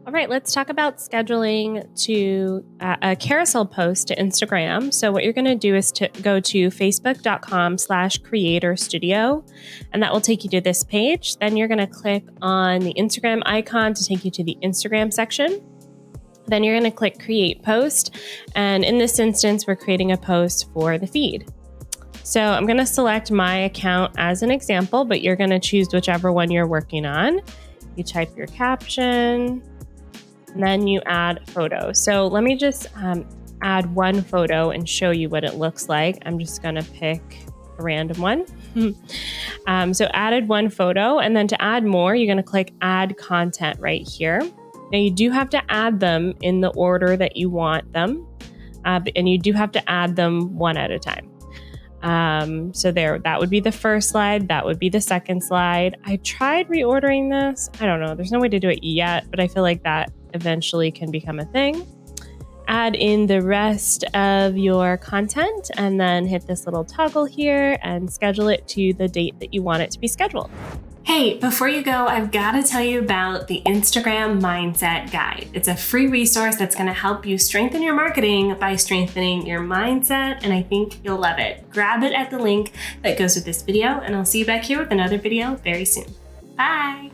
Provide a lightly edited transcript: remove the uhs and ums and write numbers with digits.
All right, let's talk about scheduling to a carousel post to Instagram. So what you're going to do is to go to facebook.com/creator studio, and that will take you to this page. Then you're going to click on the Instagram icon to take you to the Instagram section. Then you're going to click create post. And in this instance, we're creating a post for the feed. So I'm going to select my account as an example, but you're going to choose whichever one you're working on. You type your caption, and then you add photo. So let me just add one photo and show you what it looks like. I'm just going to pick a random one. So added one photo, and then to add more, you're going to click add content right here. Now you do have to add them in the order that you want them, and you do have to add them one at a time. So that would be the first slide. That would be the second slide. I tried reordering this. I don't know. There's no way to do it yet, but I feel like that eventually can become a thing. Add in the rest of your content and then hit this little toggle here and schedule it to the date that you want it to be scheduled. Hey, before you go, I've got to tell you about the Instagram Mindset Guide. It's a free resource that's going to help you strengthen your marketing by strengthening your mindset, and I think you'll love it. Grab it at the link that goes with this video, and I'll see you back here with another video very soon. Bye!